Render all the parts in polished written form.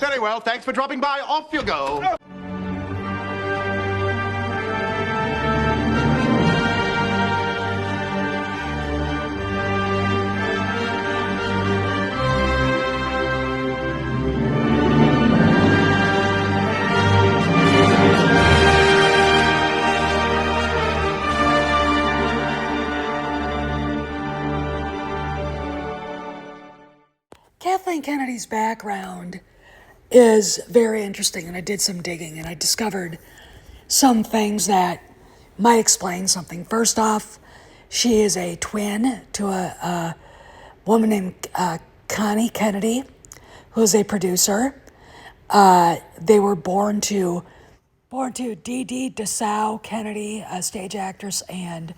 Very well. Thanks for dropping by. Off you go. Oh. Kathleen Kennedy's background is very interesting, and I did some digging and I discovered some things that might explain something. First off, she is a twin to a woman named Connie Kennedy, who is a producer. They were born to Dee Dee DeSalle Kennedy, a stage actress and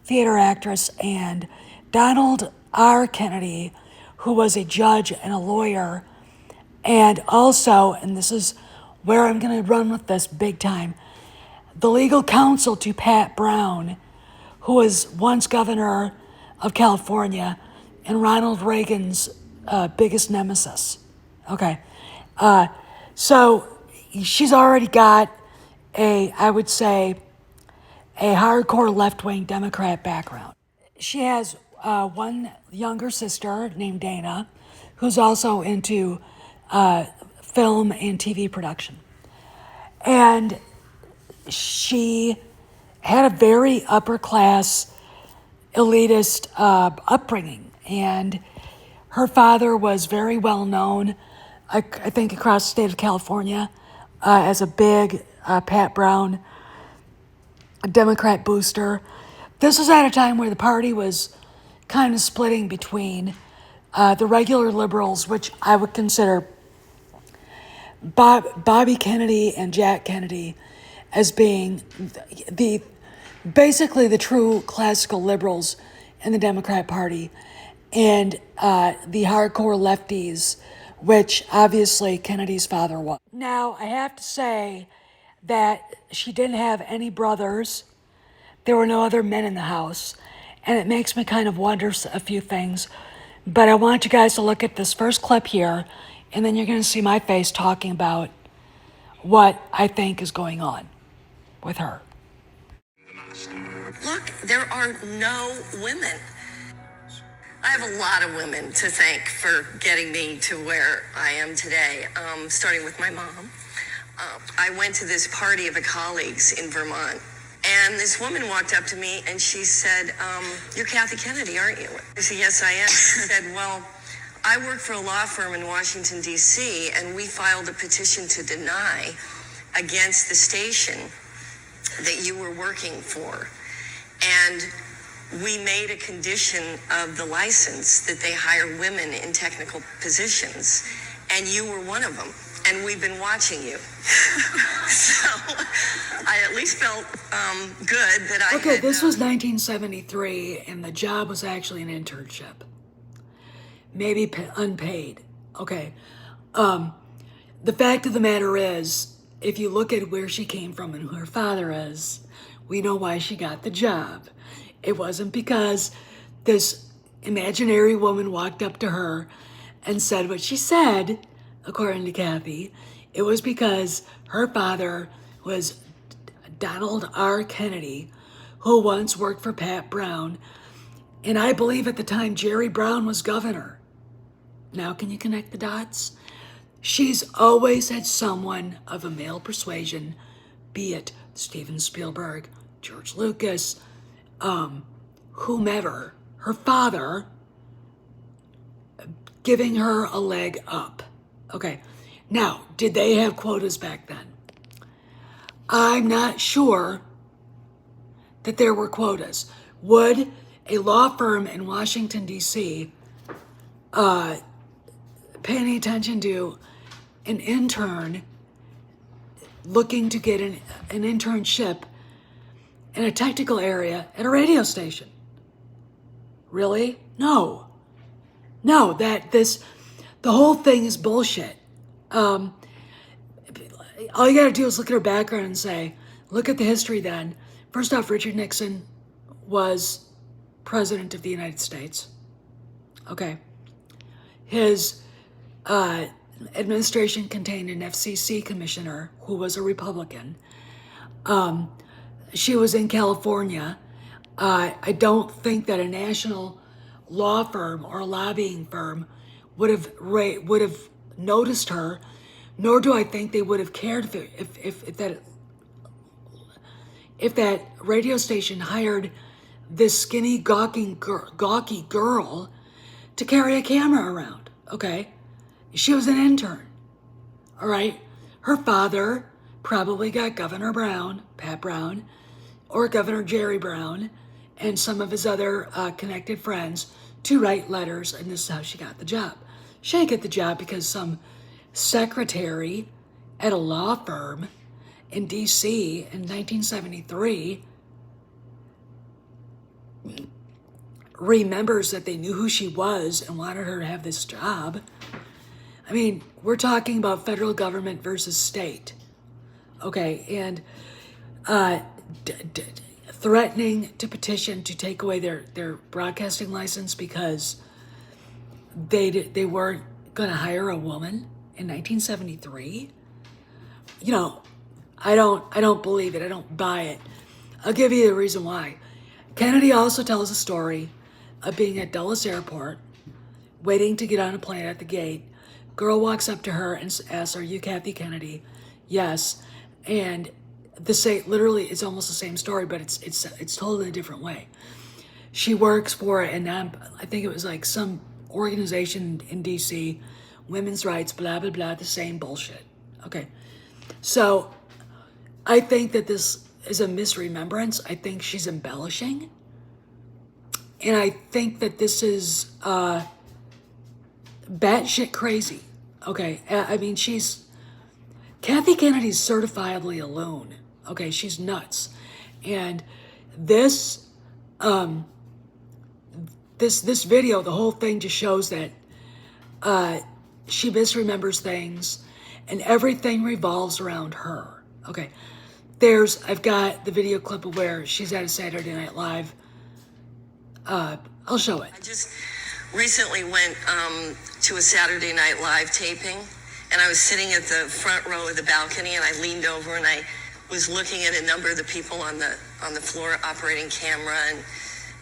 theater actress, and Donald R. Kennedy, who was a judge and a lawyer, and also, and this is where I'm going to run with this big time, the legal counsel to Pat Brown, who was once governor of California and Ronald Reagan's biggest nemesis. Okay, so she's already got I would say, a hardcore left-wing Democrat background. She has one younger sister named Dana, who's also into film and TV production. And she had a very upper-class, elitist upbringing. And her father was very well known, I think, across the state of California as a big Pat Brown Democrat booster. This was at a time where the party was kind of splitting between the regular liberals, which I would consider Bobby Kennedy and Jack Kennedy as being basically the true classical liberals in the Democrat Party, and the hardcore lefties, which obviously Kennedy's father was. Now, I have to say that she didn't have any brothers. There were no other men in the house, and it makes me kind of wonder a few things. But I want you guys to look at this first clip here, and then you're going to see my face talking about what I think is going on with her. Look, there are no women. I have a lot of women to thank for getting me to where I am today, starting with my mom. I went to this party of colleagues in Vermont, and this woman walked up to me and she said, "You're Kathy Kennedy, aren't you?" I said, "Yes, I am." She said, "Well, I work for a law firm in Washington, D.C., and we filed a petition to deny against the station that you were working for. And we made a condition of the license that they hire women in technical positions, and you were one of them. And we've been watching you." So I at least felt good that I Okay, this was 1973, and the job was actually an internship. Maybe unpaid. Okay. The fact of the matter is, if you look at where she came from and who her father is, we know why she got the job. It wasn't because this imaginary woman walked up to her and said what she said, according to Kathy. It was because her father was Donald R. Kennedy, who once worked for Pat Brown, and I believe at the time Jerry Brown was governor. Now can you connect the dots? She's always had someone of a male persuasion, be it Steven Spielberg, George Lucas, whomever, her father, giving her a leg up. Okay, now, did they have quotas back then? I'm not sure that there were quotas. Would a law firm in Washington, D.C. pay any attention to an intern looking to get an internship in a technical area at a radio station? Really? No. No, the whole thing is bullshit. All you gotta do is look at her background and say, look at the history then. First off, Richard Nixon was president of the United States. Okay. His administration contained an FCC commissioner who was a Republican. She was in California. I don't think that a national law firm or lobbying firm would have noticed her, nor do I think they would have cared if that radio station hired this skinny, gawky girl to carry a camera around. Okay, she was an intern. All right, her father probably got Governor Brown, Pat Brown, or Governor Jerry Brown, and some of his other connected friends to write letters, and this is how she got the job. She didn't get the job because some secretary at a law firm in D.C. in 1973 remembers that they knew who she was and wanted her to have this job. I mean, we're talking about federal government versus state. Okay, and threatening to petition to take away their broadcasting license because they weren't going to hire a woman in 1973. You know, I don't believe it. I don't buy it. I'll give you the reason why. Kennedy also tells a story of being at Dulles Airport, waiting to get on a plane at the gate. Girl walks up to her and asks, "Are you Kathy Kennedy?" Yes. And literally, it's almost the same story, but it's told in a different way. She works for I think it was like some organization in DC, women's rights, blah, blah, blah, the same bullshit. Okay. So I think that this is a misremembrance. I think she's embellishing. And I think that this is batshit crazy. Okay. I mean, Kathy Kennedy's certifiably a loon. Okay, she's nuts. And this video, the whole thing just shows that she misremembers things and everything revolves around her. Okay. I've got the video clip of where she's at a Saturday Night Live. I'll show it. I just recently went to a Saturday Night Live taping, and I was sitting at the front row of the balcony, and I leaned over and I was looking at a number of the people on the floor operating camera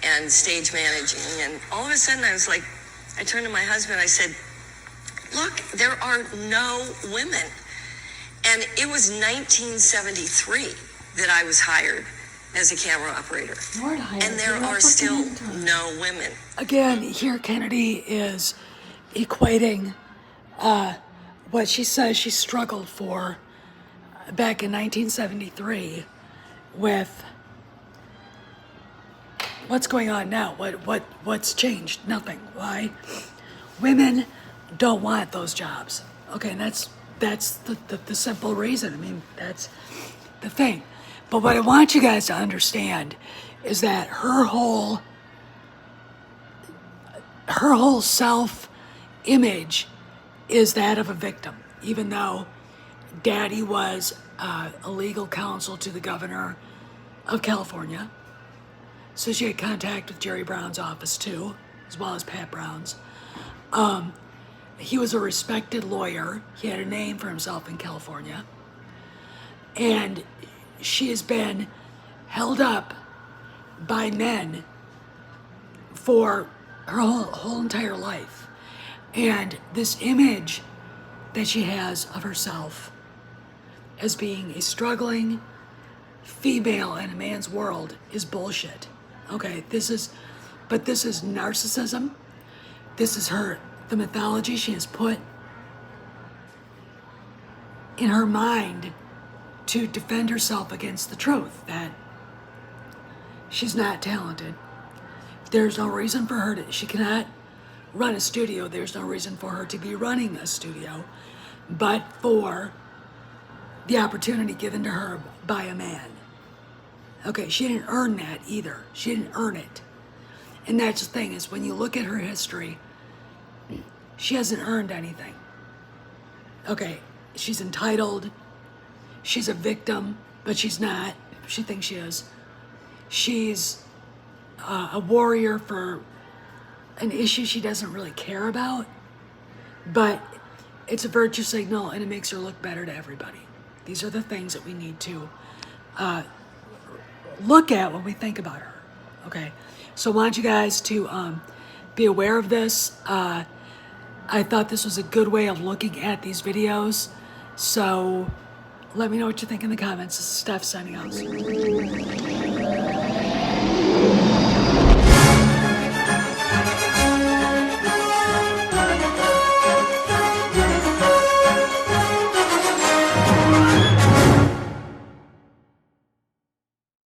and stage managing, and all of a sudden I turned to my husband, I said, "Look, there are no women." And it was 1973 that I was hired as a camera operator. And there are still no women. Again, here Kennedy is equating what she says she struggled for back in 1973 with what's going on now. What's changed? Nothing. Why? Women don't want those jobs. Okay, and that's the simple reason. I mean, that's the thing. But what I want you guys to understand is that her whole self-image is that of a victim, even though Daddy was a legal counsel to the governor of California. So she had contact with Jerry Brown's office too, as well as Pat Brown's. He was a respected lawyer. He had a name for himself in California. And she has been held up by men for her whole entire life. And this image that she has of herself as being a struggling female in a man's world is bullshit. Okay, this is narcissism. This is the mythology she has put in her mind to defend herself against the truth that she's not talented. There's no reason for her she cannot run a studio. There's no reason for her to be running a studio, but for the opportunity given to her by a man. Okay, she didn't earn that either. She didn't earn it. And that's the thing, is when you look at her history, she hasn't earned anything. Okay, she's entitled. She's a victim, but she's not. She thinks she is. She's a warrior for an issue she doesn't really care about. But it's a virtue signal and it makes her look better to everybody. These are the things that we need to look at when we think about her. Okay, so I want you guys to be aware of this. I thought this was a good way of looking at these videos. So let me know what you think in the comments. This is Steph signing out.